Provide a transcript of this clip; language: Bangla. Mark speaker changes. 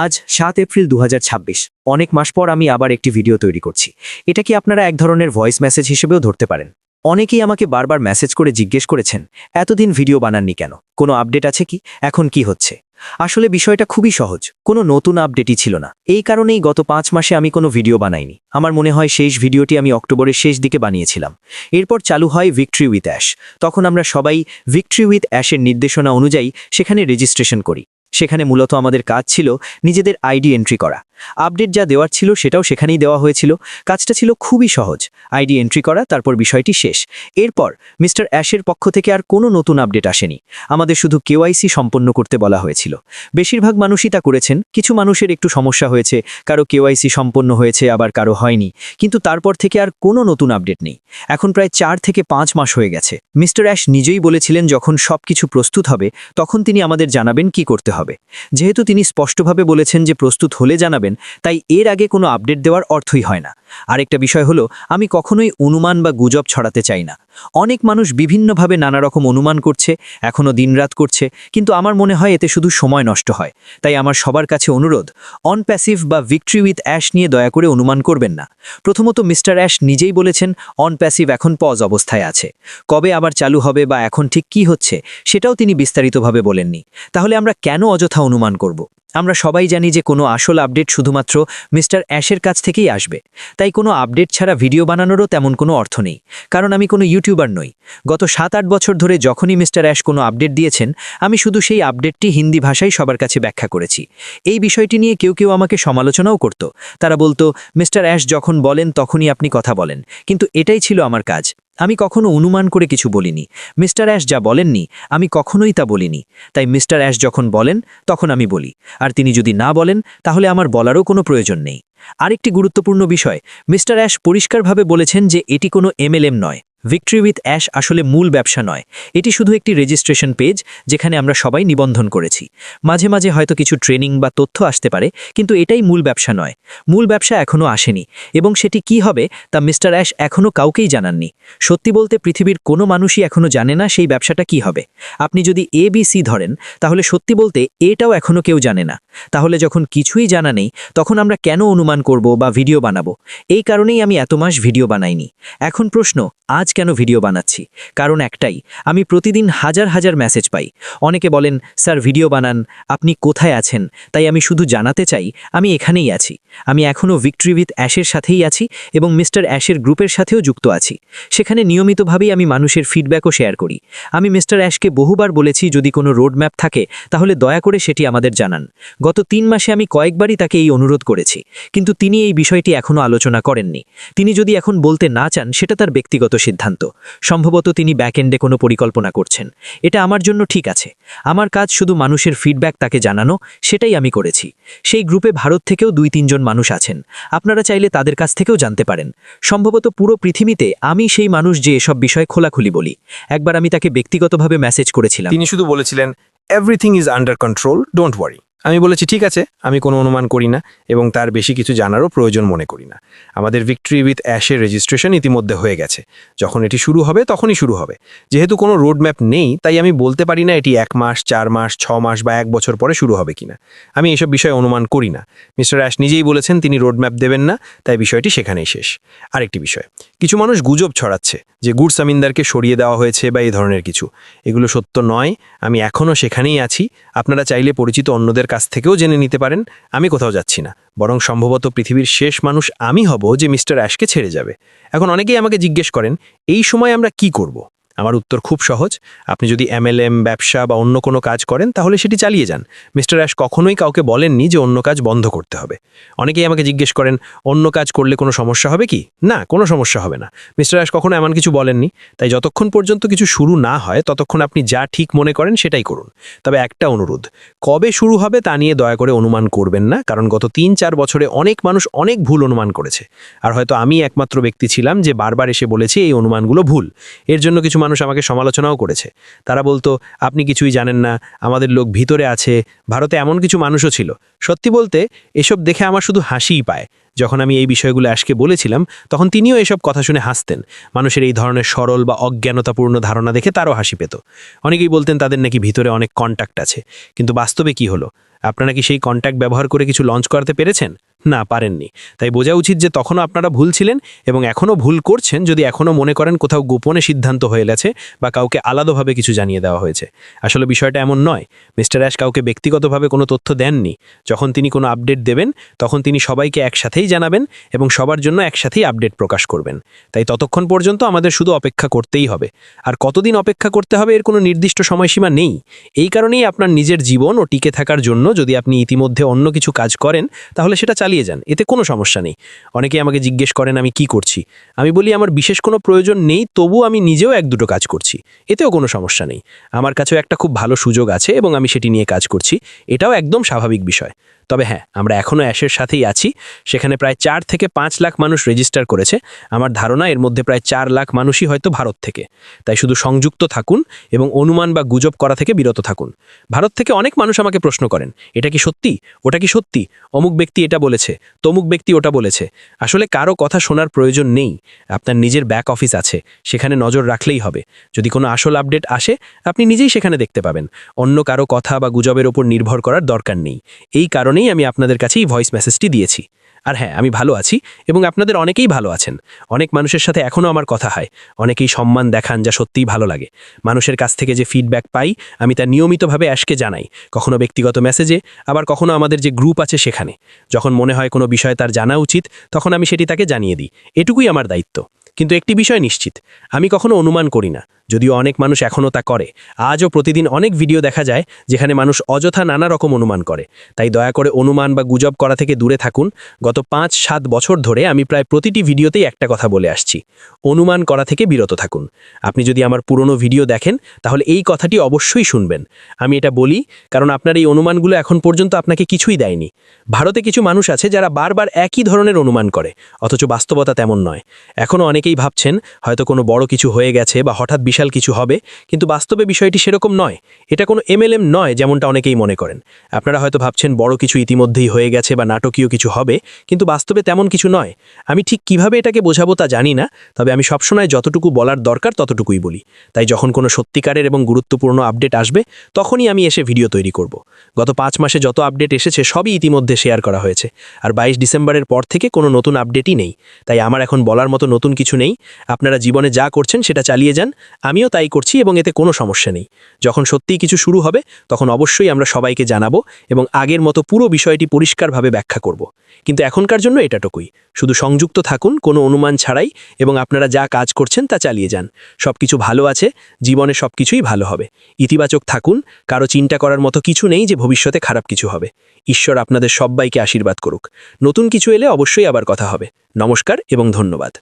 Speaker 1: আজ ৭ এপ্রিল ২০২৬। অনেক মাস পর আমি আবার একটি ভিডিও তৈরি করছি। এটা কি আপনারা এক ধরনের ভয়েস মেসেজ হিসেবেও ধরতে পারেন? অনেকেই আমাকে বারবার মেসেজ করে জিজ্ঞেস করেছেন, এতদিন ভিডিও বানাননি কেন? কোনো আপডেট আছে কি? এখন কি হচ্ছে? আসলে বিষয়টা খুবই সহজ, কোনো নতুন আপডেটই ছিল না। এই কারণেই গত ৫ মাসে আমি কোনো ভিডিও বানাইনি। আমার মনে হয় শেষ ভিডিওটি আমি অক্টোবরের শেষ দিকে বানিয়েছিলাম। এরপর চালু হয় ভিক্টরি উইথ অ্যাশ। তখন আমরা সবাই ভিক্টরি উইথ অ্যাশের নির্দেশনা অনুযায়ী সেখানে রেজিস্ট্রেশন করি। সেখানে মূলত আমাদের কাজ ছিল নিজেদের আইডি এন্ট্রি করা। আপডেট যা দেওয়ার ছিল সেটাও সেখানেই দেওয়া হয়েছিল। কাজটা ছিল খুবই সহজ, আইডি এন্ট্রি করা, তারপর বিষয়টি শেষ। এরপর মিস্টার অ্যাশের পক্ষ থেকে আর কোনো নতুন আপডেট আসেনি। আমাদের শুধু কেওয়াইসি সম্পন্ন করতে বলা হয়েছিল। বেশিরভাগ মানুষই তা করেছেন। কিছু মানুষের একটু সমস্যা হয়েছে, কারো কেওয়াইসি সম্পন্ন হয়েছে, আবার কারো হয়নি। কিন্তু তারপর থেকে আর কোনো নতুন আপডেট নেই। এখন প্রায় ৪ থেকে ৫ মাস হয়ে গেছে। মিস্টার অ্যাশ নিজেই বলেছিলেন যখন সবকিছু প্রস্তুত হবে তখন তিনি আমাদের জানাবেন কি করতে হবে। যেহেতু তিনি স্পষ্টভাবে বলেছেন যে প্রস্তুত হলে জানাবেন, তাই এর আগে কোনো আপডেট দেওয়ার অর্থই হয় না। আরেকটা বিষয় হলো, আমি কখনোই অনুমান বা গুজব ছড়াতে চাই না। অনেক মানুষ বিভিন্নভাবে নানা রকম অনুমান করছে, এখনও দিনরাত করছে, কিন্তু আমার মনে হয় এতে শুধু সময় নষ্ট হয়। তাই আমার সবার কাছে অনুরোধ, অন প্যাসিভ বা ভিক্টরি উইথ অ্যাশ নিয়ে দয়া করে অনুমান করবেন না। প্রথমত মিস্টার অ্যাশ নিজেই বলেছেন অন প্যাসিভ এখন পজ অবস্থায় আছে। কবে আবার চালু হবে বা এখন ঠিক কি হচ্ছে সেটাও তিনি বিস্তারিতভাবে বলেননি। তাহলে আমরা কেন অযথা অনুমান করব? আমরা সবাই জানি যে কোনো আসল আপডেট শুধুমাত্র মিস্টার অ্যাশের কাছ থেকেই আসবে। তাই কোনো আপডেট ছাড়া ভিডিও বানানোরও তেমন কোনো অর্থ নেই, কারণ আমি কোনো ইউটিউবার নই। গত ৭-৮ বছর ধরে যখনই মিস্টার অ্যাশ কোনো আপডেট দিয়েছেন, আমি শুধু সেই আপডেটটি হিন্দি ভাষায় সবার কাছে ব্যাখ্যা করেছি। এই বিষয়টি নিয়ে কেউ কেউ আমাকে সমালোচনাও করত। তারা বলতো, মিস্টার অ্যাশ যখন বলেন তখনই আপনি কথা বলেন। কিন্তু এটাই ছিল আমার কাজ। আমি কখনো অনুমান করে কিছু বলিনি। মিস্টার অ্যাশ যা বলেননি আমি কখনোই তা বলিনি। তাই মিস্টার অ্যাশ যখন বলেন তখন আমি বলি, আর তিনি যদি না বলেন তাহলে আমার বলারও কোনো প্রয়োজন নেই। আরেকটি গুরুত্বপূর্ণ বিষয়, মিস্টার অ্যাশ পরিষ্কারভাবে বলেছেন যে এটি কোনো এমএলএম নয়। ভিক্টরি উইথ অ্যাশ আসলে মূল ব্যবসা নয়। এটি শুধু একটি রেজিস্ট্রেশন পেজ যেখানে আমরা সবাই নিবন্ধন করেছি। মাঝে মাঝে হয়তো কিছু ট্রেনিং বা তথ্য আসতে পারে, কিন্তু এটাই মূল ব্যবসা নয়। মূল ব্যবসা এখনও আসেনি, এবং সেটি কি হবে তা মিস্টার অ্যাশ এখনও কাউকেই জানাননি। সত্যি বলতে পৃথিবীর কোনো মানুষই এখনও জানে না সেই ব্যবসাটা কি হবে। আপনি যদি ABC ধরেন, তাহলে সত্যি বলতে এটাও এখনও কেউ জানে না। তাহলে যখন কিছুই জানা নেই, তখন আমরা কেন অনুমান করব বা ভিডিও বানাবো? এই কারণেই আমি এত মাস ভিডিও বানাইনি। এখন প্রশ্ন, আজ কেন ভিডিও বানাচ্ছি? কারণ একটাই, আমি প্রতিদিন হাজার হাজার মেসেজ পাই। অনেকে বলেন, স্যার ভিডিও বানান, আপনি কোথায় আছেন? তাই আমি শুধু জানাতে চাই আমি এখানেই আছি। আমি এখনও ভিক্টরি উইথ অ্যাশের সাথেই আছি এবং মিস্টার অ্যাশের গ্রুপের সাথেও যুক্ত আছি। সেখানে নিয়মিতভাবেই আমি মানুষের ফিডব্যাকও শেয়ার করি। আমি মিস্টার অ্যাশকে বহুবার বলেছি যদি কোনো রোডম্যাপ থাকে তাহলে দয়া করে সেটি আমাদের জানান। গত ৩ মাসে আমি কয়েকবারই তাকে এই অনুরোধ করেছি, কিন্তু তিনি এই বিষয়টি এখনও আলোচনা করেননি। তিনি যদি এখন বলতে না চান সেটা তার ব্যক্তিগত সিদ্ধান্ত। সম্ভবত তিনি ব্যাকএন্ডে কোনো পরিকল্পনা করছেন। এটা আমার জন্য ঠিক আছে। আমার কাজ শুধু মানুষের ফিডব্যাক তাকে জানানো, সেটাই আমি করেছি। সেই গ্রুপে ভারত থেকেও ২-৩ জন মানুষ আছেন। আপনারা চাইলে তাদের কাছ থেকেও জানতে পারেন। সম্ভবত পুরো পৃথিবীতে আমি সেই মানুষ যে এসব বিষয় খোলাখুলি বলি। একবার আমি তাকে ব্যক্তিগতভাবে মেসেজ করেছিলাম।
Speaker 2: তিনি শুধু বলেছিলেন, everything is under control, don't worry. আমি বলেছি ঠিক আছে, আমি কোনো অনুমান করি না এবং তার বেশি কিছু জানারও প্রয়োজন মনে করি না। আমাদের ভিক্টরি উইথ অ্যাশের রেজিস্ট্রেশন ইতিমধ্যে হয়ে গেছে। যখন এটি শুরু হবে তখনই শুরু হবে। যেহেতু কোনো রোডম্যাপ নেই, তাই আমি বলতে পারি না এটি ১ মাস, ৪ মাস, ৬ মাস বা ১ বছর পরে শুরু হবে কিনা। আমি এসব বিষয়ে অনুমান করি না। মিস্টার অ্যাশ নিজেই বলেছেন তিনি রোডম্যাপ দেবেন না, তাই বিষয়টি সেখানেই শেষ। আরেকটি বিষয়, কিছু মানুষ গুজব ছড়াচ্ছে যে গুডস আমিনদারকে সরিয়ে দেওয়া হয়েছে বা এই ধরনের কিছু। এগুলো সত্য নয়। আমি এখনও সেখানেই আছি। আপনারা চাইলে পরিচিত অন্যদের কাছ থেকেও জেনে নিতে পারেন। আমি কোথাও যাচ্ছি না, বরং সম্ভবত পৃথিবীর শেষ মানুষ আমি হব যে মিস্টার অ্যাশকে ছেড়ে যাবে। এখন অনেকেই আমাকে জিজ্ঞেস করেন, এই সময় আমরা কি করব? আমার উত্তর খুব সহজ। আপনি যদি MLM, ব্যবসা বা অন্য কোনো কাজ করেন তাহলে সেটি চালিয়ে যান। মিস্টার অ্যাশ কখনোই কাউকে বলেননি যে অন্য কাজ বন্ধ করতে হবে। অনেকেই আমাকে জিজ্ঞেস করেন, অন্য কাজ করলে কোনো সমস্যা হবে কি? না, কোনো সমস্যা হবে না। মিস্টার অ্যাশ কখনো এমন কিছু বলেননি। তাই যতক্ষণ পর্যন্ত কিছু শুরু না হয় ততক্ষণ আপনি যা ঠিক মনে করেন সেটাই করুন। তবে একটা অনুরোধ, কবে শুরু হবে তা নিয়ে দয়া করে অনুমান করবেন না, কারণ গত ৩-৪ বছরে অনেক মানুষ অনেক ভুল অনুমান করেছে। আর হয়তো আমি একমাত্র ব্যক্তি ছিলাম যে বারবার এসে বলেছি এই অনুমানগুলো ভুল। এর জন্য কিছু মানুষ আমাকে সমালোচনাও করেছে। তারা বলতো, আপনি কিছুই জানেন না, আমাদের লোক ভিতরে আছে। ভারতে এমন কিছু মানুষও ছিল। সত্যি বলতে এসব দেখে আমার শুধু হাসিই পায়। যখন আমি এই বিষয়গুলো অ্যাশকে বলেছিলাম, তখন তিনিও এসব কথা শুনে হাসতেন। মানুষের এই ধরনের সরল বা অজ্ঞানতাপূর্ণ ধারণা দেখে তারও হাসি পেত। অনেকেই বলতেন তাদের নাকি ভিতরে অনেক কন্ট্যাক্ট আছে। কিন্তু বাস্তবে কি হলো? আপনারা কি সেই কন্ট্যাক্ট ব্যবহার করে কিছু লঞ্চ করতে পেরেছেন? না, পারেননি। তাই বোঝা উচিত যে তখনও আপনারা ভুল ছিলেন এবং এখনও ভুল করছেন যদি এখনও মনে করেন কোথাও গোপনে সিদ্ধান্ত হয়ে গেছে বা কাউকে আলাদাভাবে কিছু জানিয়ে দেওয়া হয়েছে। আসলে বিষয়টা এমন নয়। মিস্টার অ্যাশ কাউকে ব্যক্তিগতভাবে কোনো তথ্য দেননি। যখন তিনি কোনো আপডেট দেবেন, তখন তিনি সবাইকে একসাথেই জানাবেন এবং সবার জন্য একসাথেই আপডেট প্রকাশ করবেন। তাই ততক্ষণ পর্যন্ত আমাদের শুধু অপেক্ষা করতেই হবে। আর কতদিন অপেক্ষা করতে হবে এর কোনো নির্দিষ্ট সময়সীমা নেই। এই কারণেই আপনার নিজের জীবন ও টিকে থাকার জন্য যদি আপনি ইতিমধ্যে অন্য কিছু কাজ করেন, তাহলে সেটা চালিয়ে যান, এতে কোনো সমস্যা নেই। অনেকেই আমাকে জিজ্ঞেস করেন আমি কি করছি। আমি বলি আমার বিশেষ কোনো প্রয়োজন নেই, তবু আমি নিজেও এক দুটো কাজ করছি, এতেও কোনো সমস্যা নেই। আমার কাছেও একটা খুব ভালো সুযোগ আছে এবং আমি সেটি নিয়ে কাজ করছি, এটাও একদম স্বাভাবিক বিষয়। তবে হ্যাঁ, আমরা এখনও অ্যাশের সাথেই আছি। সেখানে প্রায় 4 থেকে 5 লাখ মানুষ রেজিস্টার করেছে। আমার ধারণা এর মধ্যে প্রায় 4 লাখ মানুষই হয়তো ভারত থেকে। তাই শুধু সংযুক্ত থাকুন এবং অনুমান বা গুজব করা থেকে বিরত থাকুন। ভারত থেকে অনেক মানুষ আমাকে প্রশ্ন করেন, এটা কি সত্যি, ওটা কি সত্যি, অমুক ব্যক্তি এটা বলেছে, তমুক ব্যক্তি ওটা বলেছে। আসলে কারো কথা শোনার প্রয়োজন নেই। আপনার নিজের ব্যাক অফিস আছে, সেখানে নজর রাখলেই হবে। যদি কোনো আসল আপডেট আসে, আপনি নিজেই সেখানে দেখতে পাবেন। অন্য কারো কথা বা গুজবের ওপর নির্ভর করার দরকার নেই। এই কারণেই আমি আপনাদের কাছে এই ভয়েস মেসেজটি দিয়েছি। আর হ্যাঁ, আমি ভালো আছি এবং আপনাদের অনেকেই ভালো আছেন। অনেক মানুষের সাথে এখনও আমার কথা হয়। অনেকেই সম্মান দেখান, যা সত্যিই ভালো লাগে। মানুষের কাছ থেকে যে ফিডব্যাক পাই, আমি তা নিয়মিতভাবে অ্যাশকে জানাই। কখনো ব্যক্তিগত মেসেজে, আবার কখনো আমাদের যে গ্রুপ আছে সেখানে। যখন মনে হয় কোনো বিষয় তার জানা উচিত, তখন আমি সেটি তাকে জানিয়ে দিই। এটুকুই আমার দায়িত্ব। কিন্তু একটি বিষয় নিশ্চিত, আমি কখনো অনুমান করি না, যদিও অনেক মানুষ এখনও তা করে। আজও প্রতিদিন অনেক ভিডিও দেখা যায় যেখানে মানুষ অযথা নানা রকম অনুমান করে। তাই দয়া করে অনুমান বা গুজব করা থেকে দূরে থাকুন। গত 5-7 বছর ধরে আমি প্রায় প্রতিটি ভিডিওতেই একটা কথা বলে আসছি, অনুমান করা থেকে বিরত থাকুন। আপনি যদি আমার পুরনো ভিডিও দেখেন, তাহলে এই কথাটি অবশ্যই শুনবেন। আমি এটা বলি কারণ আপনার এই অনুমানগুলো এখন পর্যন্ত আপনাকে কিছুই দেয়নি। ভারতে কিছু মানুষ আছে যারা বারবার একই ধরনের অনুমান করে, অথচ বাস্তবতা তেমন নয়। এখনও অনেকেই ভাবছেন হয়তো কোনো বড় কিছু হয়ে গেছে বা হঠাৎ বিশাল কিছু হবে, কিন্তু বাস্তবে বিষয়টি সেরকম নয়। এটা কোনো MLM নয়, যেমনটা অনেকেই মনে করেন। আপনারা হয়তো ভাবছেন বড় কিছু ইতিমধ্যেই হয়ে গেছে বা নাটকীয় কিছু হবে, কিন্তু বাস্তবে তেমন কিছু নয়। আমি ঠিক কিভাবে এটাকে বোঝাবো তা জানি না, তবে আমি সবসময় যতটুকু বলার দরকার ততটুকুই বলি। তাই যখন কোনো সত্যিকারের এবং গুরুত্বপূর্ণ আপডেট আসবে, তখনই আমি এসে ভিডিও তৈরি করব। গত 5 মাসে যত আপডেট এসেছে সবই ইতিমধ্যে শেয়ার করা হয়েছে। আর 22 ডিসেম্বরের পর থেকে কোনো নতুন আপডেটই নেই। তাই আমার এখন বলার মতো নতুন কিছু নেই। আপনারা জীবনে যা করছেন সেটা চালিয়ে যান, আমিও তাই করছি এবং এতে কোনো সমস্যা নেই। যখন সত্যিই কিছু শুরু হবে, তখন অবশ্যই আমরা সবাইকে জানাবো এবং আগের মতো পুরো বিষয়টি পরিষ্কারভাবে ব্যাখ্যা করব। কিন্তু এখনকার জন্য এটাটুকুই। শুধু সংযুক্ত থাকুন, কোনো অনুমান ছাড়াই, এবং আপনারা যা কাজ করছেন তা চালিয়ে যান। সবকিছু ভালো আছে, জীবনে সবকিছুই ভালো হবে। ইতিবাচক থাকুন, কারো চিন্তা করার মতো কিছু নেই যে ভবিষ্যতে খারাপ কিছু হবে। ঈশ্বর আপনাদের সবাইকে আশীর্বাদ করুক। নতুন কিছু এলে অবশ্যই আবার কথা হবে। নমস্কার এবং ধন্যবাদ।